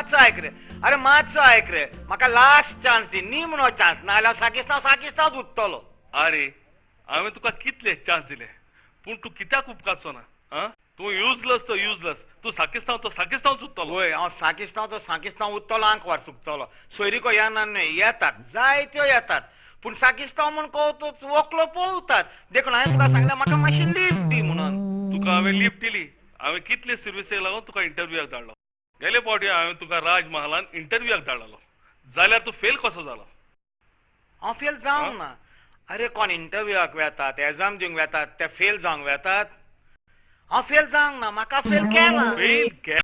मातसो ऐक रे, अरे मातसो ऐक रे, म्हाका लास्ट चान्स दी, निमणो चान्स, नाल्यार साकिस्तांवच उरतलो. अरे हांवें तुका कितले चान्स दिले, पूण तूं कित्याक उपकारचो ना? तू युजलस तो युजलस, तू साकिस्तांव चुकतलो. होय, हांव साकिस्तांव उरतलो, आंकवार चुकतलो. सोयरीको येना न्हय, येतात जायत्यो येतात, पूण साकिस्तांव म्हूण कळतोच वकलो पळोवतात. देखून हांवें तुका सांगलें म्हाका मातशी लिफ्ट दी म्हणून. तुका हांवें लिफ्ट दिली, हांवें कितले सर्विसेक लागून तुका इंटरव्यूक धाडलो. गेले फावटी हांवें तुका राजमहालान इंटरव्यूक धाडलो, जाल्यार तू फेल कसो जालो? हांव फेल जावंक ना. अरे कोण इंटरव्यूक वेतात, एग्जाम दिवंक वेतात, ते फेल जावंक वेतात? हांव फेल जावंक ना, म्हाका फेल केला. फेल के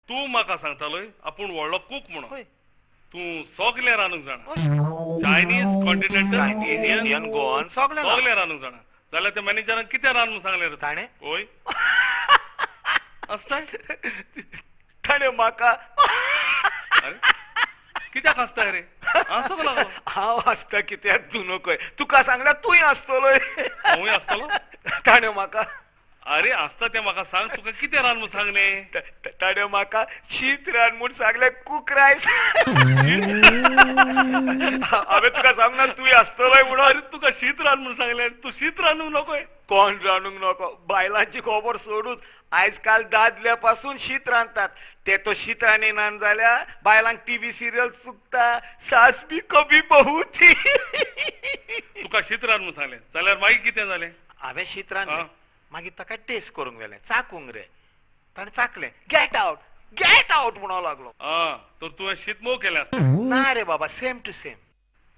तू म्हाका सांगतालोय आपूण व्हडलो कूक म्हणून. तू सगलें रांदूंक जाणा, चायनीज, कॉन्टिनेंटल, इंडियन, गोवन सगळें रांदूंक जाणा. जाल्यार त्या मॅनेजरान कितें रांदूंक सांगलें रे ताणें? होय आसताय ताणें म्हाका कित्याक आसताय रे? आसोंक लागलो. हांव आसता कित्याक तूं नकोय, तुका सांगल्यार तूंय आसतलोय. हांवूय आसतलो. ताणें म्हाका अरे आसता तें म्हाका सांग, तुका कितें रांद म्हूण सांगलें? ताणें म्हाका शीत रांद म्हूण सांगलें, कूक रायस. हांवें तुका सांगना तूंय आसतलोय म्हणून. अरे तुका शीत रांद म्हूण सांगलें, तूं शीत रांदूंक नकोय. कोण रांदूंक नको, बायलांची खबर सोडूच. आयज काल दादल्या पासून शीत रांदतात. ते तो शीत रांदिना जाल्यार बायलांक टीव्ही सिरियल चुकता, सास भी कभी बहू थी. तुका शीत रांद म्हूण सांगलें, जाल्यार मागीर कितें जालें? हांवें शीत रांदलें, मागीर ताका टेस्ट करूंक गेलें, चाकूंक रे. ताणें चाकलें, गेट आउट म्हणूंक लागलो. तर तुवें शीत मोव केलें आसता. ना रे बाबा, सेम टू सेम.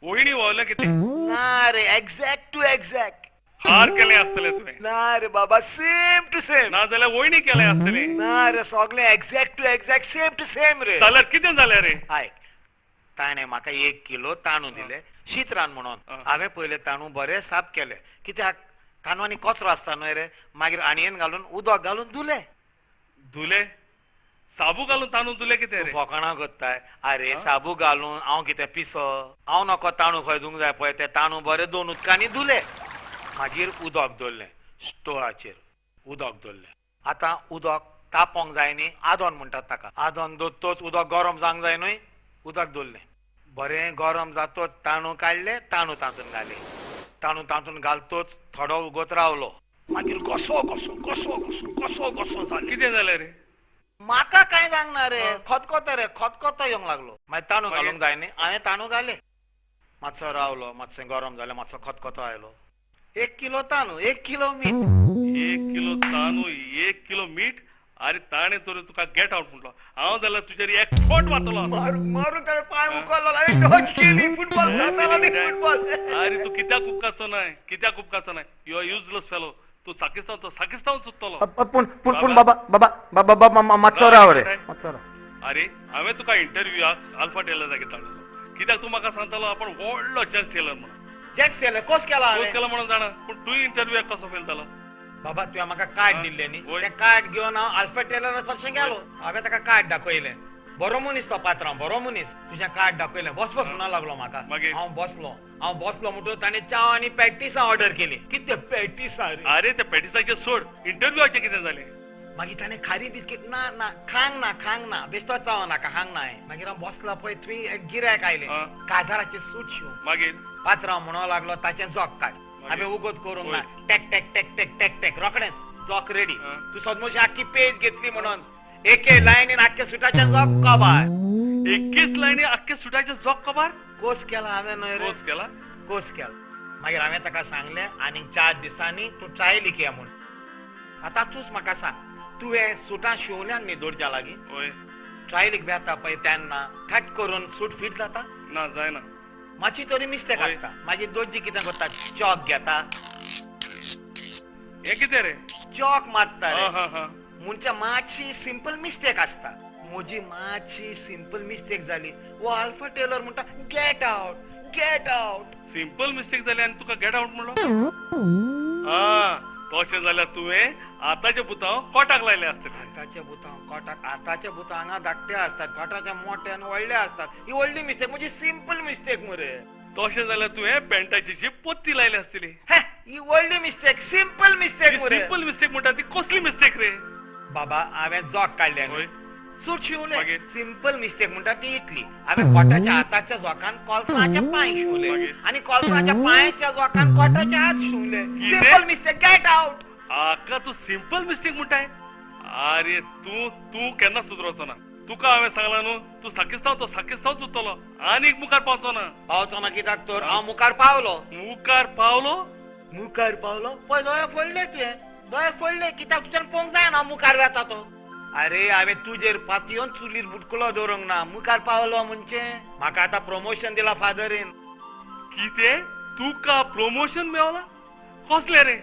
वयणी व्हांवलें कितें? ना रे, एक्झॅक्ट टू एक्झॅक्ट. हार केलें आसतलें तुवें. ना रे बाबा, सेम टू सेम. ना जाल्यार वयणी केलें आसतलें. ना रे, सगळें exact to exact, same to same रे. जाल्यार कितें जालें रे? आयक, ताणें म्हाका 1 किलो तांदूळ दिले शीत रांद म्हणून. हांवें पयले तांदूळ बरें साफ केले, कित्याक तांदळांनी कचरो आसता न्हय रे. मागीर आणयेन घालून उदक घालून धुले. साबू घालून तांदूळ धुले कितें रे? फकाणां करताय. अरे साबू घालून हांव कितें पिसो, हांव नको तांदूळ खंय धुवंक जाय पळय ते तांदूळ बरें 2 उदकांनी धुले. मागीर उदक दवरलें स्टोवाचेर, उदक दवरलें. आतां उदक तापोवंक जाय न्ही, आदोन म्हणटात ताका. आदोन दोत्तोच उदक गरम जावंक जाय न्हय, उदक दवरलें. बरें गरम जातोच तांदूळ काडले, तांदूळ तातूंत घाले. तांदूळ तातूंत घालतोच थोडो उगत रावलो. मागीर घसो जालें. कितें जालें रे? म्हाका कांय जावंक रे, खतखतो येवंक लागलो. मागीर तांदूळ घालूंक जाय न्ही, हांवें तांदूळ घाले. मातसो रावलो, मातशें गरम जालें, मातसो खतखतो आयलो. 1 किलो तांदूळ, 1 किलो मीठ. 1 किलो तांदूळ, 1 किलो मीठ. अरे ताणें तर तुका गेट आउट म्हणलो. हांव जाल्यार तुजेर एक फोट वाचलो. मारून ताणें पांय मुकोलो, हांवें डॉज केली. फुटबॉल जातालो न्ही, फुटबॉल. अरे तू कित्याक उपकारचो नाय? You are useless fellow. तू साकिस्तांव चुकतलो. पूण बाबा मातसो राव रे, मातसो राव. अरे हांवें तुका इंटरव्यूआक आल्फा टेलर जागे धाडलो, कित्याक तूं म्हाका सांगतालो आपण व्हडलो जज टेलर म्हणून. जॅक्स केलं, कोस केला म्हणून जाणा, पूण तूं इंटरव्यूआक कसो फेल जालो? बाबा तुवें म्हाका कार्ड दिल्लें न्ही, तें कार्ड घेवन हांव आल्फा टेलरा सरशें गेलो. हांवें ताका कार्ड दाखयलें. बरो मनीस तो पात्रांव, बरो मनीस. तुजें कार्ड दाखयलें, बस म्हणूंक लागलो म्हाका. हांव बसलो म्हणटूच ताणें चाव आनी पॅटिसां ऑर्डर केली. कितें पॅटिसां रे? अरे त्या पॅटिसाचें सोड, इंटरव्यूआचें कितें जालें? मागीर ताणें खारी बिस्कीट ना खांग ना बेश्टो चाव नाका, खांग ना. मागीर हांव बसला पळय, थंय एक गिरायक आयलें, काजाराचें सूट शिवून. मागीर पात्रांव म्हणूंक लागलो ताचें जोक काड. हांवें उगत करूंक ना, टॅक टॅक टॅक टॅक टॅक टॅक रोखडेंच जोक रेडी. तूं सदमोशी आख्खी पेज घेतली म्हणून एके लायनीन आख्खे सुटाचें जोक कबार. एकेच लायनी आख्खे सुटाचें जोक कबार? कोस केला हांवें न्हय रे. कोस केला. मागीर हांवें ताका सांगलें आनीक 4 दिसांनी तूं ट्रायलीक या म्हूण. आतां तूंच म्हाका सांग, तुवें सुटां शिवल्यान न्ही दोरच्या लागीं? होय. ट्रायलीक बेता पळय तेन्ना कट करून सूट फिट जाता? ना, जायना. मातशी तरी मिस्टेक आसता. मागीर दोजी कितें करता, चॉक घेता. हें कितें रे? चॉक मारता रे. म्हणजे मातशी सिंपल मिस्टेक आसता. म्हजी मातशी सिंपल मिस्टेक जाली. वो आल्फा टेलर म्हणटा गेट आउट. सिंपल मिस्टेक जाली आनी तुका गेट आउट म्हणलो? तशें जाल्यार तुवें आतांच्या बुतांव कोटाक लायले आसतले. आतांच्या बुतांव कोटाक, आतांच्या बुतां हांगा धाकटे आसतात, कोटाचे मोठे आनी व्हडले आसतात. ही व्हडली मिस्टेक, म्हजी सिंपल मिस्टेक मरे. तशें जाल्यार तुवें पॅन्टाची जी पोत्ती लायली आसतली. ही व्हडली मिस्टेक, सिंपल मिस्टेक मरे. सिंपल मिस्टेक म्हणटा ती कसली मिस्टेक रे? बाबा हांवें जोक काडले न्हय, सूट शिवले मागीर? सिंपल मिस्टेक म्हणटा ती इतली हांवें कोटाच्या हाताच्या जोकान कॉल्सनाचे पांय शिवले मागीर? आणि कॉल्सनाच्या पांयाच्या जोकान कोटाचे हात शिवले कितें? सिंपल मिस्टेक गेट आउट आका तू सिंपल मिस्टेक म्हणटाय अरे तू तू केन्ना सुदरवचो ना तुका हांवें सांगला न्हू तू साकिस्तांव चुकतलो आनीक मुखार पावचो ना पावचो ना कित्याक तर हांव मुखार पावलो मुखार पावलो पळय दोळे फोडले तुवें दोळे फोडले कित्याक तुज्यान पळोवंक जायना मुखार येता तो अरे हांवें तुजेर पातयेवन चुलीर बुटकुलो दवरूंक ना मुखार पावलो म्हणजे म्हाका आतां प्रमोशन दिला फादरीन कितें तुका प्रमोशन मेवला कसले रे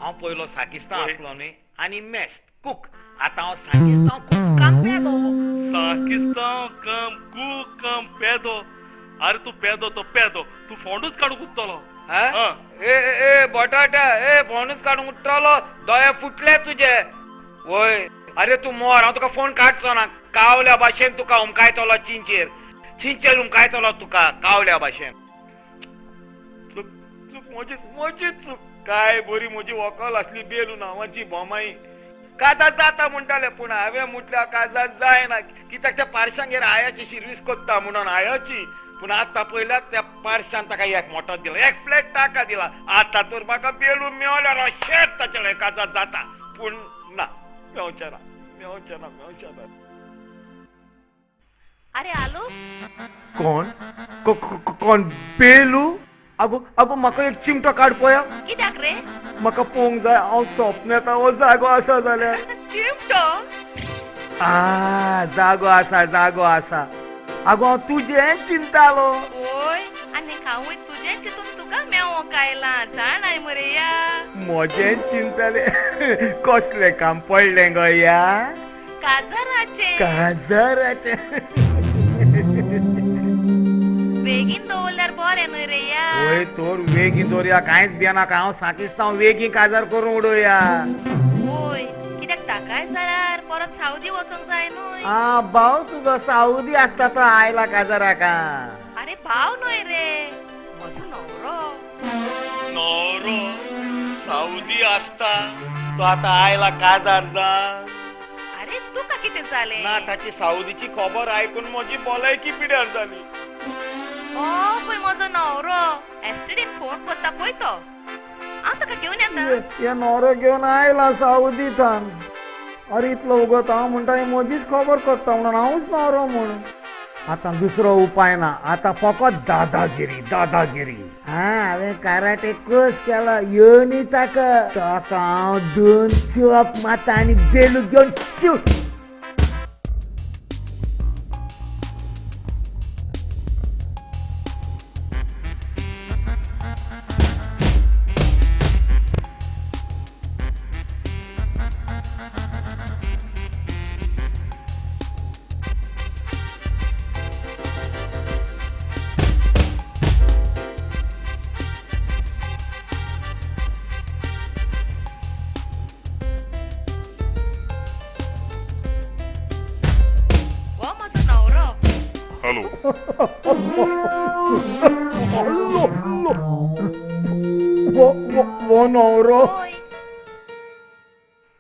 हांव पयलो साकिस्तांव होय. आसलो न्ही आनी मेस्त कूक आतां हांव साकिस्तांव कूक काम पेदो साकिस्तांव कम पेदो अरे तू पेदो तो पेदो तू फोंडूच काडूंक उत्तलो हा? ए बटाटा ए फोनूच काडून उठ्ठलो दोळे फुटले तुजे वय अरे तू मोर हांव तुका फोन काडचो ना कावल्या भाशेन तुका हुमकायतलो चिंचेर हुमकायतलो तुका कावल्या भाशेन चूक चूक म्हजी चूक काय बरी म्हजी वकल आसली बेलू नांवाची बोमाई काजा जाता म्हणटाले पूण हांवें म्हटल्यार काजा जायना कित्याक त्या पारशांगेर आयाची शिर्वीस कोत्ता म्हणून आयाची पूण आतां पळयल्यार त्या पारशान ताका एक मोटो दिला एक फ्लॅट टाका दिला आतां तर म्हाका बेलू मेवल्यार अशेंच ताचे काजा जाता पूण ना मेवचें ना अरे आलो कोण बेलू आगो म्हाका एक चिमटो काड पळय कित्याक रे म्हाका पळोवंक जाय हांव सपन्यात हो जागो आसा जाल्यार चिमटो जागो आसा आगो हांव तुजें चिंतालो ओय आनी हांवूय तुजें चिंतून तुका मेवो कायला जाणाय मरे या म्हजें चिंतले कसलें काम पडलें गो या काजराचे काजराचें बेगीन दवरल्यार बरें न्हय रे या ओय तोर वेगीन दवरया कांयच भियेनाका हांव साकिस्तांव वेगीन काजार करून उडोवया ओय कित्याक ताकाय जाल्यार परत सावदी वचूंक जाय न्हय भाव तुजो सावदी आसता तो आयला काजाराका अरे भाव न्हय रे म्हजो न्हवरो सावदी आसता तो आतां आयला काजार जा अरे तुका कितें जालें ना ताची सावदीची खबर आयकून म्हजी भलायकी पिड्यार जाली पळय म्हजो न्हवरो एसटीडीन फोन करता पळय तो हांव ताका घेवन येता हे नवरो घेवन आयला सावदीच्यान अरे इतलो उगत हांव म्हणटा ही म्हजीच खबर करता म्हणून हांवूच नवरो म्हणून आतां दुसरो उपाय ना आतां फकत दादागिरी हांवें कराटे कोर्स केला येवनी ताका हांव 2 चॉप मारता आनी बेलू घेवन शूट हॅलो वो नवरो ओय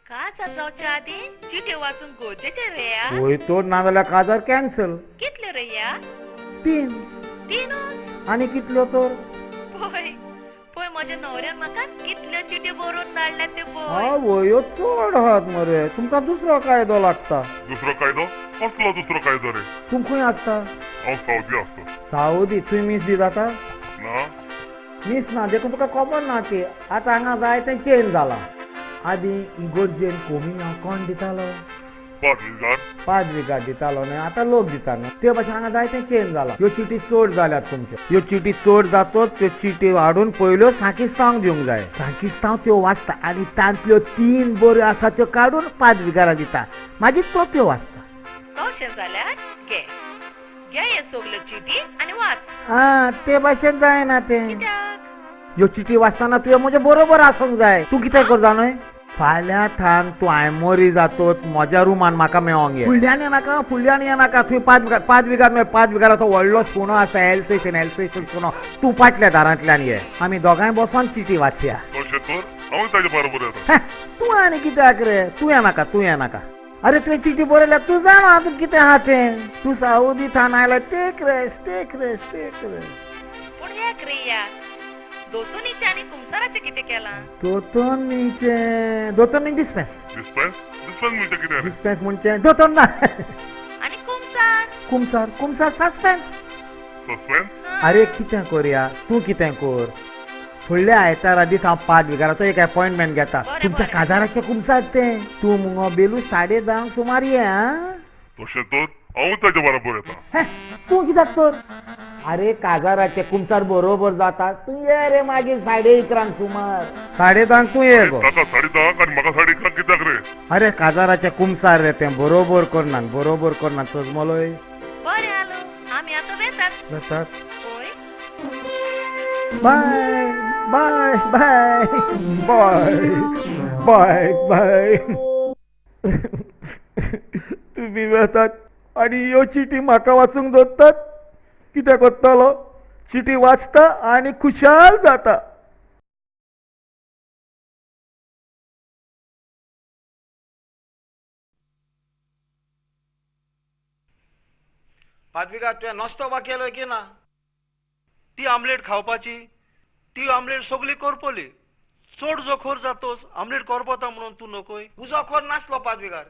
काजा जावच्या आदी चिठ्यो वाचून गोजेचे रे या होय तो ना जाल्यार काजार कॅन्सल कितले रे या 3 तीनच आनी कितल्यो तर पळय पळय म्हज्या न्हवऱ्यान म्हाका कितल्यो चिठ्यो बरोवन धाडल्यात त्यो पळय आवय चड आहात मरे तुमकां दुसरो कायदो लागता दुसरो कायदो कसलो दुसरो कायदो रे तुम खंय आसता हांव सावदी आसता सावदी तुवें मीस दी जाता ना मीस ना देखून तुका खबर ना ती आतां हांगा जाय तें चेंज जाला आदी इगोर्जेन कोमी हांव कोण दितालो 5,000 5 बिघा दितालो न्हय आतां लोक दिता न्हय ते भाशेन हांगा जाय तें चेंज जाला ह्यो चिटी चड जाल्यात तुमच्यो ह्यो चिटी चड जातोच त्यो चिटी हाडून पयल्यो साकिस्तांव दिवंक जाय साकिस्तांव त्यो वाचता आनी तांतल्यो 3 बऱ्यो आसा त्यो काडून 5 बिघारा दिता मागीर तो त्यो वाचता तशें जाल्यार घे हे सगल्यो चिठी आनी वाच ते भाशेन जायना तें कित्याक ह्यो चिटी वाचताना तुवें म्हजे बरोबर आसूंक जाय तूं कितें करता न्हय फाल्यां थान तूं आयमोरी जातोच म्हज्या रुमान म्हाका मेळोंक ये फुडल्यान येनाका तुवें 5 बिघार न्हय 5 बिघार तो व्हडलो सुणो आसा एल स्टेशन सुणो तूं फाटल्या दारांतल्यान ये आमी दोगांय बसोन चिटी वाचया तशें तर हांवूय ताजे बरोबर येता तूं आनी कित्याक रे तूं येनाका अरे तुवें चिटी बरयल्या तूं जाणा तूं कितें आहा तें तूं सावदीथान आयला take rest take rest take rest पूण एक रिया दोतोनीचे आनी कुंसाराचे कितें केलां दोतोर डिस्पेन्स डिस्पेन्स डिस्पेन्स म्हणजे कितें रे डिस्पेन्स म्हणजे दोतोर ना आनी कुंसार कुमसार सस्पेन्स सस्पेन्स अरे कितें करया तूं कितें कर फुडल्या आयतारा दीस हांव 5 विकाराचो एक अपॉइंटमेंट घेता बरें, तुमच्या बरें. काजाराचे कुमसार तें तूं मुगो बेलू 10:30 सुमार ये आं तशें तर हांव ताच्या बरोबर येता हे, तूं कित्याक तर अरे काजाराचे कुमसार बरोबर जाता तूं ये रे मागीर 11:30 सुमार 10:30 तूं ये गो ताका 10:30 आनी म्हाका 11:30 कित्याक रे अरे काजाराचे कुमसार रे तें बरोबर करनात सजमलोय बरें आलो आमी आतां वेतात जातात ओय bye bye bye bye bye bye तुम्ही वेतात आणि ह्यो चिटी म्हाका वाचूंक दवरतात कितें करतलो चिटी वाचता आणि खुशाल जाता पादविका तुवें नस्तो बा केलोय की ना ती आमलेट खावपाची ती आमलेट सगळी करपली चड जोखोर जातोस आमलेट करपता म्हणून तू नकोय उजो खोर नासलो पादविकार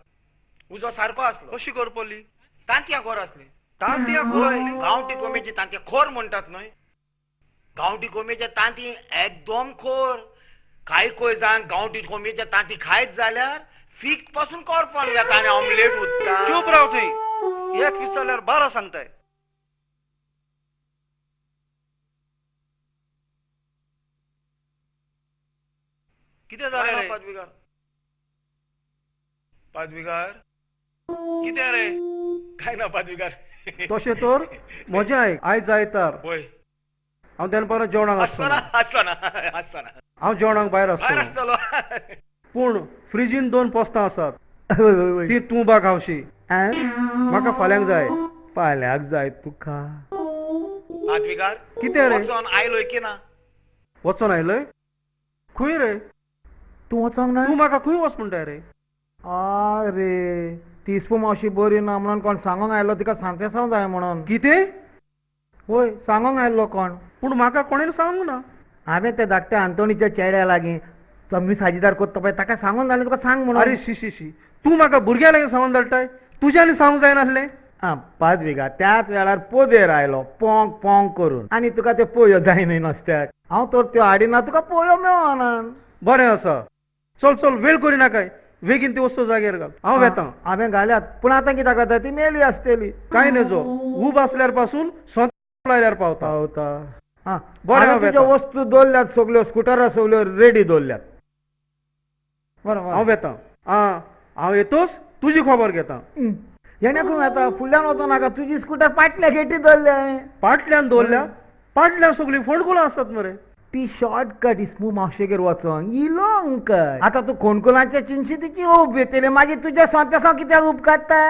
उजो सारको आसलो कशी करपली तांतयां खोर आसली तांतयां खोर आसली? गांवठी कोंबेची तांतयां खोर म्हणटात न्हय गांवठी कोंबेचे तांती एकदम खोर कांय कोय जाण गांवठी कोंबेचे तांती खायत जाल्यार फीक पासून करपाक येता आनी ऑमलेट उरता चूप राव थंय एक विचारल्यार 12 सांगताय कितें जालें रे पादविकार पादविकार कितें रे काय ना पादविकार तशें तर म्हजें आयक आयज आयतार होय हांव दनपारां जेवणाक आसतना आसतना आसतना हांव जेवणाक भायर भायर आसतलो आसतलो पूण फ्रिजीन 2 पोस्तां आसात ती ती तूं बा खावशी म्हाका फाल्यांक जाय फाल्यांक जाय तुका पादविकार कितें रे वचोन आयलोय की ना वचोन आयलय खंय रे तूं वचोंक ना तूं म्हाका खंय वच म्हणटाय रे अरे तिस्पू मावशी बरी ना म्हणून कोण सांगोंक आयलो तिका सांगतेसांव जाय म्हणून कितें होय सांगोंक आयल्लो कोण पूण म्हाका कोणें सांगूंक ना हांवें ते धाकट्या आंतोणीच्या चेड्या लागीं तमी साजीदार करता पळय ताका सांगून जालें तुका सांग म्हणून अरे शी शी शी तूं म्हाका भुरग्या लागीं सांगून धाडटाय तुज्यानी सांगूंक जायनासलें आं 5 विगा त्याच वेळार पोदेर आयलो पोंक पोंक करून आनी तुका ते पोयो जायनय नुस्त्याक हांव तर त्यो हाडिना तुका पोयो मेळना बरें आसा चल चल वेळ करिनाकाय बेगीन ती वस्तू जाग्यार घाल हांव येता हांवें घाल्यात पूण आतां कित्याक जाता ती मेली आसतली कांय नजो ऊब आसल्यार पासून सोंत लायल्यार पावता पावता हां बरें, हांव तुज्यो येता. वस्तू दवरल्यात सगल्यो स्कुटरां सगल्यो रेडी दवरल्यात बरोबर हांव येता आं हांव येतोच तुजी खबर घेता येण्या खंय आता फुडल्यान वचो नाका तुजी स्कुटर पाटल्या गेटी दवरल्या पाटल्यान दवरल्या पाटल्यान सगळीं फोंडकुलां आसतात मरे ती शॉर्टकट इस्मू मावशेगेर वचोंक इलोंग कट आतां तूं खोणकुलांच्या चिंचितीची उब येतले मागीर तुज्या स्वतासा कित्याक उब काडटा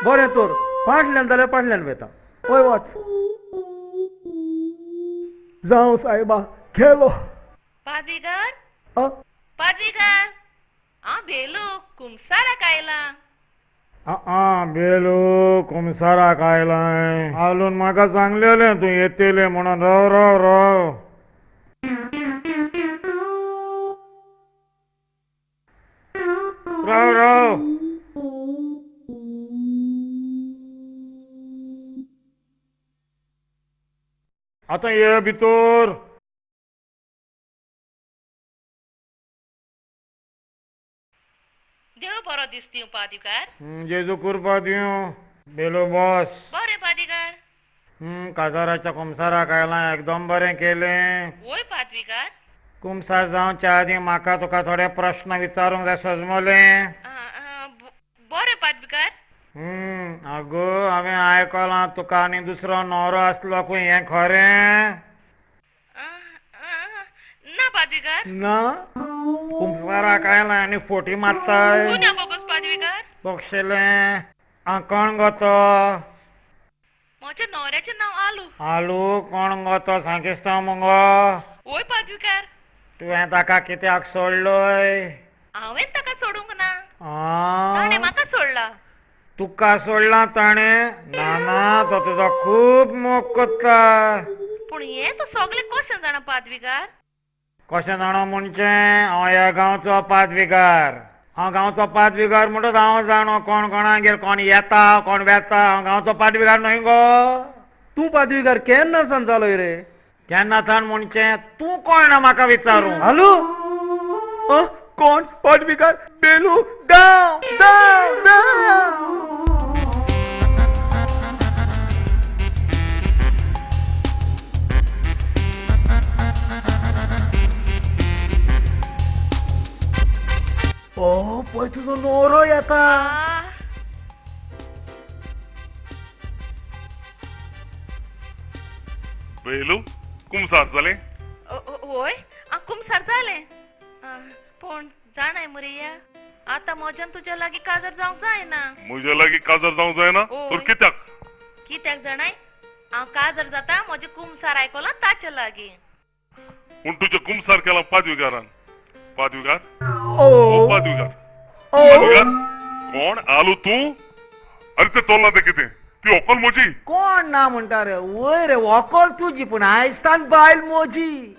बरें तर पाटल्यान जाल्यार पाटल्यान वेता पळय वच जावं सायबा खेलो पादविकार अ, पादविकार हांव बेलू कुंसाराक आयलां बेलो कुमसाराक आयलाय हालून म्हाका सांगलेलें तूं येतले म्हणून राव राव राव राव राव आता ये भितर देव बरो दिसती पादविकार जेजू कृपा दियो बेलो बॉस बरें पादविकार काजाराच्या कुमसाराक आयलां एकदम बरें केलें वय पादविकार कुमसार जावच्या आदी म्हाका तुका थोडे प्रश्न विचारूंक जाय सजमलें बरें पादविकार आगो हांवें आयकलां तुका आनी दुसरो न्हवरो आसलो खंय हें खरें ना पादविकार ना कुमसाराक आयलां आनी फोटी मारताय पुण्या बोगस पादविकार बक्षेलें कोण गो तो म्हज्या न्हवऱ्याचें नांव आलू आलू कोण गो तो सांगिस्ता मुगो वय पादविकार तुवें ताका कित्याक सोडलोय हांवें ताका सोडूंक ना आ ताणें म्हाका सोडला तुका सोडला ताणे नाना तो तुझा खूप मोग कोत्ता. पूण हे तो सगळे कशें जाणा पादविकार कशें जाणो म्हणजे हांव ह्या गांवचो पादविकार. हांव गांवचो पादविकार म्हणटच हांव जाणो कोण कोणागेर कोण येता कोण वेता. हांव गांवचो पादविकार न्हय गो. तू पादविकार केन्ना सान जालोय रे? केन्ना थान म्हणजे तूं कोण ना म्हाका विचारूं. हालू कोण पादविकार बेलू डाव डाव डाव. ओ पळय तुजो नवरो येता. वेलू कुमसार जाले होय कुमसार जाले पूण जाणाय मुरिया आता मोजान तुज्या लागीं काजर जावंक जायना. म्हज्या लागीं काजर जावंक जायना ओय. तर कित्याक? कित्याक जाणाय हांव काजर जाता म्हजे कुमसार आयकला ताचे लागीं. पूण तुजे कुमसार केला पादविकारान. पादविकार ओ पादविकार पादविकार कोण आलू तू? अरे ते तोल्ला ते कितें ती अक्कल म्हजी. कोण ना म्हणटा रे. वय रे व्हंकल तुजी पूण आयस्तान बायल मोजी.